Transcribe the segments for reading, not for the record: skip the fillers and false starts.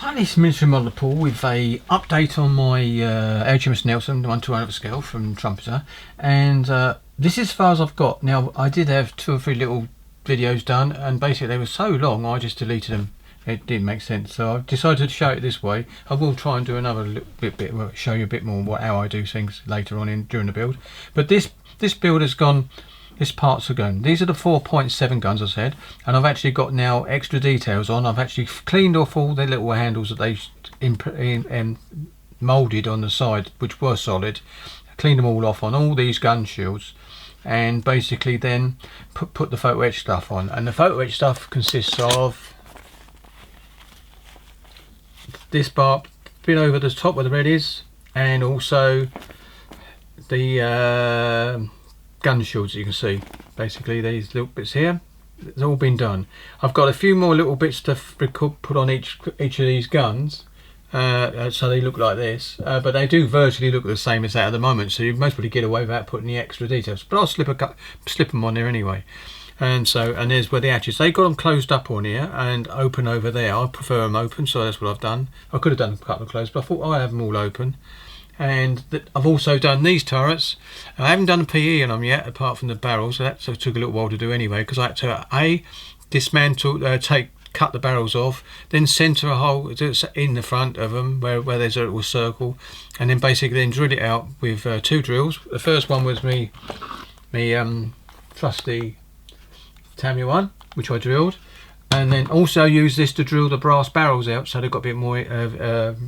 Hi, this is Minister Model Paul with a update on my HMS Nelson 1/200 scale from Trumpeter, and this is as far as I've got. Now, I did have 2 or 3 little videos done, and basically they were so long I just deleted them. It didn't make sense, so I've decided to show it this way. I will try and do another little bit show you a bit more how I do things later on during the build. But this build has gone. This parts are going. These are the 4.7 guns I said, and I've actually got now extra details on. I've actually cleaned off all the little handles that they moulded on the side, which were solid. Cleaned them all off on all these gun shields, and basically then put the photo etch stuff on. And the photo etch stuff consists of this bar bit over the top where the red is, and also the gun shields that you can see. Basically these little bits here, it's all been done. I've got a few more little bits to put on each of these guns, so they look like this, but they do virtually look the same as that at the moment, so you most probably get away without putting the extra details, but I'll slip them on there anyway. And there's where the hatches, they got them closed up on here and open over there. I prefer them open, so that's what I've done. I could have done a couple of closed, but I thought I'd have them all open. And I've also done these turrets. I haven't done a PE on them yet, apart from the barrels, so that took a little while to do anyway, because I had to dismantle, cut the barrels off, then centre a hole in the front of them where there's a little circle, and then basically then drill it out with 2 drills. The first one was me trusty Tamiya one, which I drilled, and then also use this to drill the brass barrels out, so they've got a bit more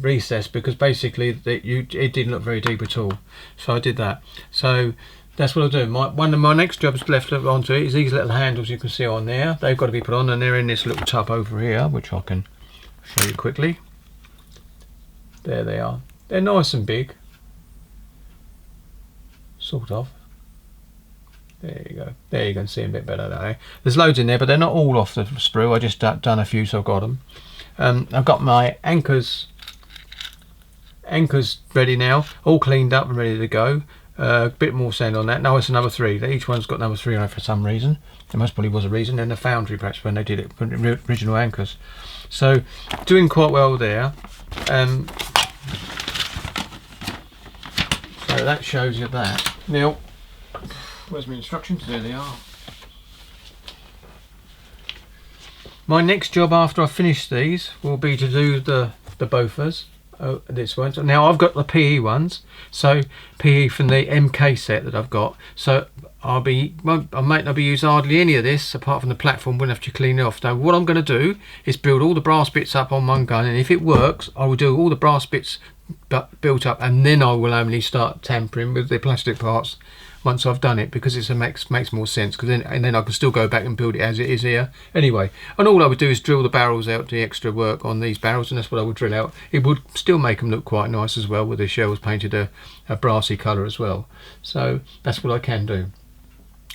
recess, because basically it didn't look very deep at all. So I did that. So that's what I'll do. One of my next jobs left onto it is these little handles you can see on there. They've got to be put on, and they're in this little tub over here, which I can show you quickly. There they are. They're nice and big, sort of. There you go. There you can see them a bit better now. There's loads in there, but they're not all off the sprue. I just done a few, so I've got them. I've got my anchors ready now, all cleaned up and ready to go. A bit more sand on that. Now it's number 3. Each one's got number 3 on it for some reason. There most probably was a reason in the foundry, perhaps, when they did it for the original anchors. So doing quite well there. So that shows you that. Now, where's my instructions? There they are. My next job after I finish these will be to do the bofas. This one. Now I've got the PE ones, so PE from the MK set that I've got. So I might not be using hardly any of this apart from the platform. Wouldn't have to clean it off. So what I'm going to do is build all the brass bits up on one gun, and if it works, I will do all the brass bits built up, and then I will only start tampering with the plastic parts once I've done it, because it makes more sense, because then I can still go back and build it as it is here anyway. And all I would do is drill the barrels out, the extra work on these barrels, and that's what I would drill out. It would still make them look quite nice as well, with the shells painted a brassy colour as well. So that's what I can do.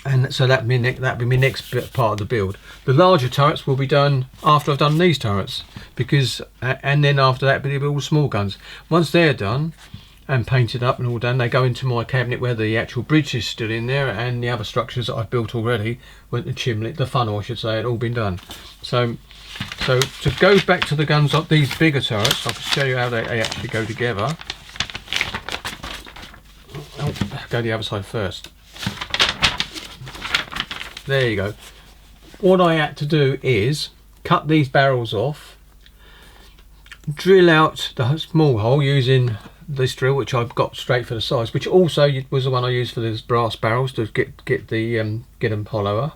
And so that'd be my next part of the build. The larger turrets will be done after I've done these turrets, because and then after that it'll be all small guns. Once they're done and painted up and all done, they go into my cabinet where the actual bridge is still in there, and the other structures that I've built already, with the chimney, the funnel I should say, had all been done. So to go back to the guns of these bigger turrets, I can show you how they actually go together. Oh, go the other side first. There you go. What I had to do is cut these barrels off, drill out the small hole using this drill, which I've got straight for the size, which also was the one I used for those brass barrels to get them hollower,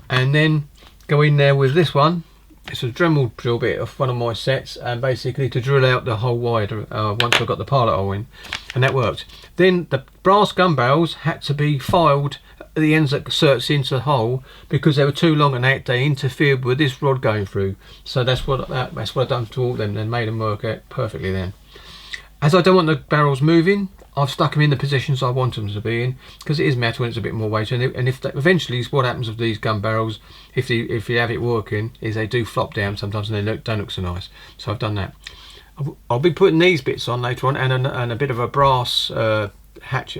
and then go in there with this one. It's a Dremel drill bit of one of my sets, and basically to drill out the hole wider once I got the pilot hole in, and that worked. Then the brass gun barrels had to be filed at the ends that inserts into the hole, because they were too long and they interfered with this rod going through. So that's what I've done to all of them and made them work out perfectly then. As I don't want the barrels moving, I've stuck them in the positions I want them to be in, because it is metal and it's a bit more weight. And if eventually, what happens with these gun barrels, if you have it working, is they do flop down sometimes and they don't look so nice. So I've done that. I'll be putting these bits on later on, and a bit of a brass hatch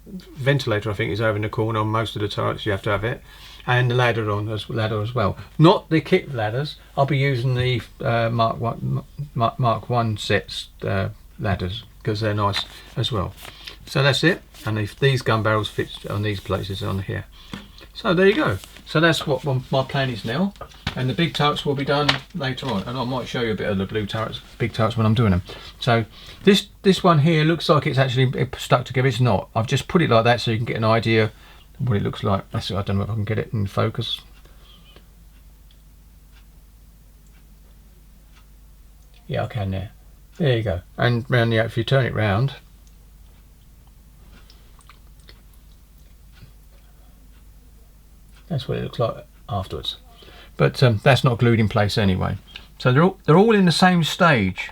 ventilator I think is over in the corner on most of the turrets. You have to have it, and the ladder as well. Not the kit ladders. I'll be using the Mark 1 sets ladders because they're nice as well. So that's it. And if these gun barrels fit on these places on here. So there you go. So that's what my plan is now. And the big turrets will be done later on, and I might show you a bit of the blue turrets, big turrets when I'm doing them. So this one here looks like it's actually stuck together. It's not. I've just put it like that so you can get an idea of what it looks like. I don't know if I can get it in focus. Yeah, I can there. There you go. And round the, if you turn it round, that's what it looks like afterwards. But that's not glued in place anyway. So they're all in the same stage.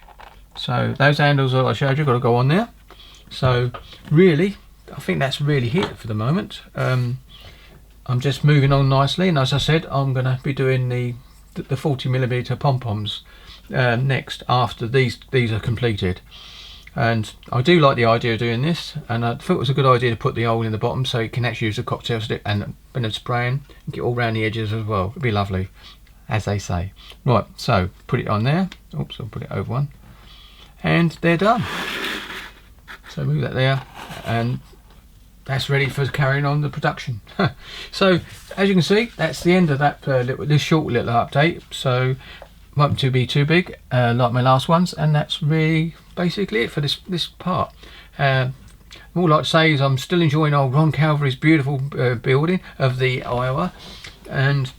So those handles that I showed you got to go on there. So really, I think that's really it for the moment. I'm just moving on nicely, and as I said, I'm going to be doing the 40mm pom-poms next after these are completed. And I do like the idea of doing this, and I thought it was a good idea to put the hole in the bottom so you can actually use a cocktail stick and spraying and get all around the edges as well. It'd be lovely, as they say. Right, so put it on there. Oops, I'll put it over one, and they're done. So move that there, and that's ready for carrying on the production. So as you can see, that's the end of that this short little update. So won't to be too big like my last ones, and that's really basically it for this part. All I'd like to say is I'm still enjoying old Ron Calvary's beautiful building of the Iowa, and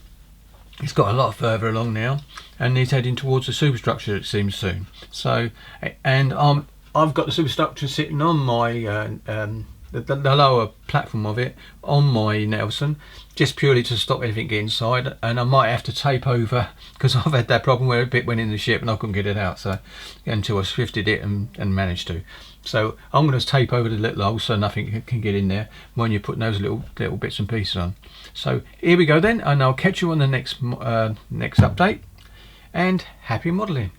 it's got a lot further along now, and he's heading towards the superstructure, it seems, soon. So, and I've got the superstructure sitting on my the lower platform of it on my Nelson, just purely to stop anything getting inside. And I might have to tape over, because I've had that problem where a bit went in the ship and I couldn't get it out, so until I shifted it and managed to. So I'm going to tape over the little hole so nothing can get in there when you're putting those little bits and pieces on. So here we go then, and I'll catch you on the next update, and happy modelling.